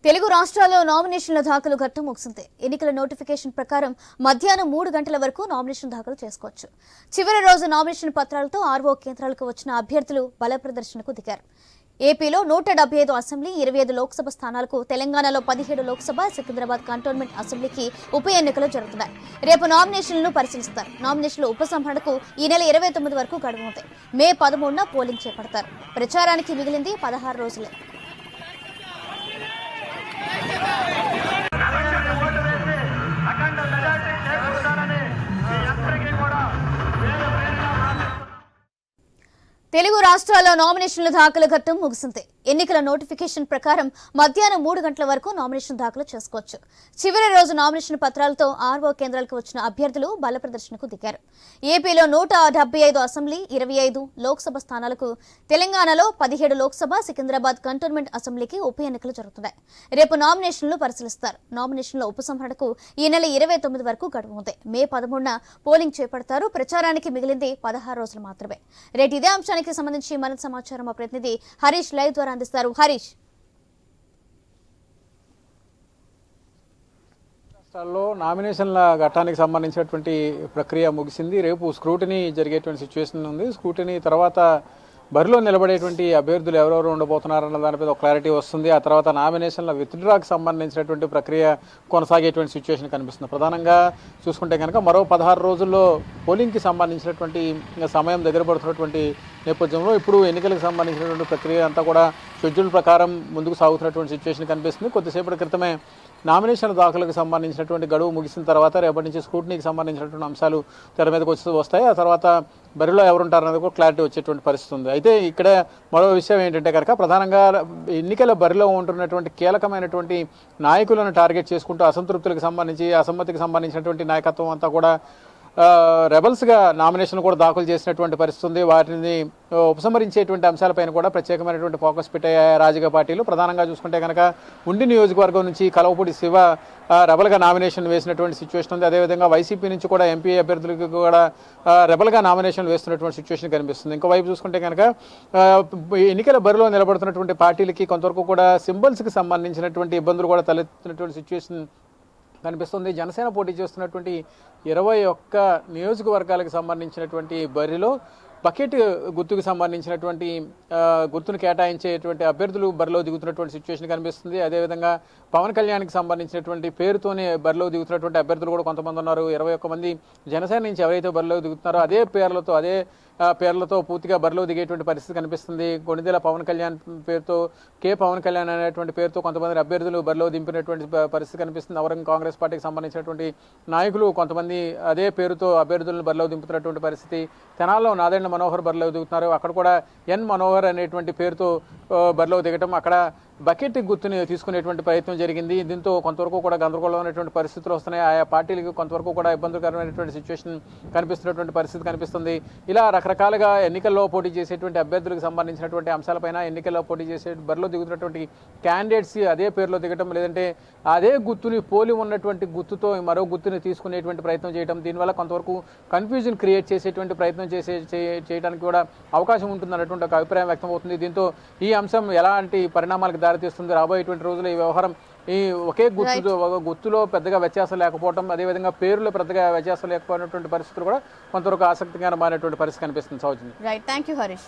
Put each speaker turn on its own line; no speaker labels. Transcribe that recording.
తెలుగు రాష్ట్రాల్లో నామినేషన్ల దాఖలు ఘట్టం ముగిసింది. ఎన్నికల నోటిఫికేషన్ ప్రకారం మధ్యాహ్నం 3 గంటల వరకు నామినేషన్ దాఖలు చేసుకోవచ్చు. చివరి రోజు నామినేషన్ పత్రాలతో ఆర్ఓ కేంద్రాలకు వచ్చిన అభ్యర్థులు బల ప్రదర్శనకు దిగారు. ఏపీలో 175 అసెంబ్లీ, 25 లోక్సభ స్థానాలకు, తెలంగాణలో 17 లోక్సభ, సికింద్రాబాద్ కంటోన్మెంట్ అసెంబ్లీకి ఉప ఎన్నికలు జరుగుతున్నాయి. రేపు నామినేషన్లను పరిశీలిస్తారు. నామినేషన్ల ఉపసంహరణకు ఈ నెల 29 వరకు గడువు ఉంది. మే 13న పోలింగ్ చేపడతారు. ప్రచారానికి మిగిలింది 16 రోజులే. తెలుగు రాష్ట్రాల్లో నామినేషన్ల దాఖలు ఘట్టం ముగిసింది. ఎన్నికల నోటిఫికేషన్ ప్రకారం మధ్యాహ్నం 3 గంటల వరకు నామినేషన్ దాఖలు చేసుకోవచ్చు. చివరి రోజు నామినేషన్ పత్రాలతో ఆర్ఓ కేంద్రాలకు వచ్చిన అభ్యర్థులు బల ప్రదర్శనకు దిగారు. ఏపీలో 175 అసెంబ్లీ, 25 లోక్సభ స్థానాలకు, తెలంగాణలో 17 లోక్సభ, సికింద్రాబాద్ కంటోన్మెంట్ అసెంబ్లీకి ఉప ఎన్నికలు జరుగుతున్నాయి. రేపు నామినేషన్లు పరిశీలిస్తారు. నామినేషన్ల ఉపసంహరణకు ఈ నెల 29 వరకు గడువు ఉంది. మే 13న పోలింగ్ చేపడతారు. ప్రచారానికి మిగిలింది 16 రోజులు మాత్రమే. రేటు ఇదే అంశానికి సంబంధించి మరింత సమాచారం మా ప్రతినిధి హరీష్ లైవ్ ద్వారా అందిస్తారు. హరీష్,
రాష్ట్రాల్లో నామినేషన్ల ఘట్టానికి సంబంధించినటువంటి ప్రక్రియ ముగిసింది. రేపు స్క్రూటినీ జరిగేటువంటి సిచ్యువేషన్ ఉంది. స్క్రూటినీ తర్వాత బరిలో నిలబడేటువంటి అభ్యర్థులు ఎవరెవరు ఉండబోతున్నారన్న దానిపై ఒక క్లారిటీ వస్తుంది. ఆ తర్వాత నామినేషన్ల విత్డ్రాకి సంబంధించినటువంటి ప్రక్రియ కొనసాగేటువంటి సిచ్యువేషన్ కనిపిస్తుంది. ప్రధానంగా చూసుకుంటే కనుక మరో 16 రోజుల్లో పోలింగ్కి సంబంధించినటువంటి సమయం దగ్గర పడుతున్నటువంటి నేపథ్యంలో ఇప్పుడు ఎన్నికలకు సంబంధించినటువంటి ప్రక్రియ అంతా కూడా షెడ్యూల్ ప్రకారం ముందుకు సాగుతున్నటువంటి సిచ్యువేషన్ కనిపిస్తుంది. కొద్దిసేపటి క్రితమే నామినేషన్ దాఖలకు సంబంధించినటువంటి గడువు ముగిసిన తర్వాత రేపటి నుంచి స్క్రూటినీకి సంబంధించినటువంటి అంశాలు తెర మీదకి వస్తాయి. ఆ తర్వాత బరిలో ఎవరుంటారన్నది కూడా క్లారిటీ వచ్చేటువంటి పరిస్థితి ఉంది. అయితే ఇక్కడ మరో విషయం ఏంటంటే కనుక ప్రధానంగా ఎన్నికల బరిలో ఉంటున్నటువంటి కీలకమైనటువంటి నాయకులను టార్గెట్ చేసుకుంటూ అసంతృప్తులకు సంబంధించి, అసమ్మతికి సంబంధించినటువంటి నాయకత్వం అంతా కూడా రెబల్స్గా నామినేషన్ కూడా దాఖలు చేసినటువంటి పరిస్థితి ఉంది. వాటిని ఉపసంహరించేటువంటి అంశాలపైన కూడా ప్రత్యేకమైనటువంటి ఫోకస్ పెట్టే రాజకీయ పార్టీలు ప్రధానంగా చూసుకుంటే కనుక ఉండి నియోజకవర్గం నుంచి కలవపూడి శివ రెబల్గా నామినేషన్ వేసినటువంటి సిచ్యువేషన్ ఉంది. అదేవిధంగా వైసీపీ నుంచి కూడా ఎంపీ అభ్యర్థులకు కూడా రెబల్గా నామినేషన్ వేస్తున్నటువంటి సిచ్యువేషన్ కనిపిస్తుంది. ఇంకోవైపు చూసుకుంటే కనుక ఎన్నికల బరిలో నిలబడుతున్నటువంటి పార్టీలకి కొంతవరకు కూడా సింబల్స్కి సంబంధించినటువంటి ఇబ్బందులు కూడా తలెత్తున్నటువంటి సిచ్యువేషన్ కనిపిస్తుంది. జనసేన పోటీ చేస్తున్నటువంటి 21 నియోజకవర్గాలకు సంబంధించినటువంటి బరిలో బకెట్ గుర్తుకు సంబంధించినటువంటి గుర్తును కేటాయించేటువంటి అభ్యర్థులు బరిలో దిగుతున్నటువంటి సిచ్యువేషన్ కనిపిస్తుంది. అదేవిధంగా పవన్ కళ్యాణ్కి సంబంధించినటువంటి పేరుతోనే బరిలో దిగుతున్నటువంటి అభ్యర్థులు కూడా కొంతమంది ఉన్నారు. 21 మంది జనసేన నుంచి ఎవరైతే బరిలో దిగుతున్నారో అదే పేర్లతో పూర్తిగా బరిలో దిగేటువంటి పరిస్థితి కనిపిస్తుంది. కొణిదెల పవన్ కళ్యాణ్ పేరుతో, కే పవన్ కళ్యాణ్ అనేటువంటి పేరుతో కొంతమంది అభ్యర్థులు బరిలో దింపినటువంటి పరిస్థితి కనిపిస్తుంది. అవరంగ కాంగ్రెస్ పార్టీకి సంబంధించినటువంటి నాయకులు కొంతమంది అదే పేరుతో అభ్యర్థులను బరిలో దింపుతున్నటువంటి పరిస్థితి. తెనాల్లో నాదెండ్ల మనోహర్ బరిలో దిగుతున్నారు. అక్కడ కూడా ఎన్ మనోహర్ అనేటువంటి పేరుతో బరిలో దిగటం, అక్కడ బకెట్ గుర్తుని తీసుకునేటువంటి ప్రయత్నం జరిగింది. దీంతో కొంతవరకు కూడా గందరగోళమైనటువంటి పరిస్థితులు వస్తున్నాయి. ఆయా పార్టీలకు కొంతవరకు కూడా ఇబ్బందికరమైనటువంటి సిచ్యువేషన్ కనిపిస్తున్నటువంటి పరిస్థితి కనిపిస్తుంది. ఇలా రకరకాలుగా ఎన్నికల్లో పోటీ చేసేటువంటి అభ్యర్థులకు సంబంధించినటువంటి అంశాలపైన, ఎన్నికల్లో పోటీ చేసే బరిలో దిగుతున్నటువంటి క్యాండిడేట్స్ అదే పేరులో దిగటం, లేదంటే అదే గుర్తుని పోలి ఉన్నటువంటి గుర్తుతో మరో గుర్తుని తీసుకునేటువంటి ప్రయత్నం చేయడం, దీనివల్ల కొంతవరకు కన్ఫ్యూజన్ క్రియేట్ చేసేటువంటి ప్రయత్నం చేయడానికి కూడా అవకాశం ఉంటుందన్నటువంటి ఒక అభిప్రాయం వ్యక్తమవుతుంది. దీంతో ఈ అంశం ఎలాంటి పరిణామాలకు దారితీస్తుంది, రాబోయేటువంటి రోజుల్లో ఈ వ్యవహారం ఈ ఒకే గుర్తులో పెద్దగా వ్యత్యాసం లేకపోవడం, అదేవిధంగా పేరులో పెద్దగా వ్యత్యాసం లేకపోయినటువంటి పరిస్థితులు కూడా కొంతవరకు ఆసక్తిగా మారినటువంటి పరిస్థితి కనిపిస్తుంది. Soujanya.
Right, thank you Harish.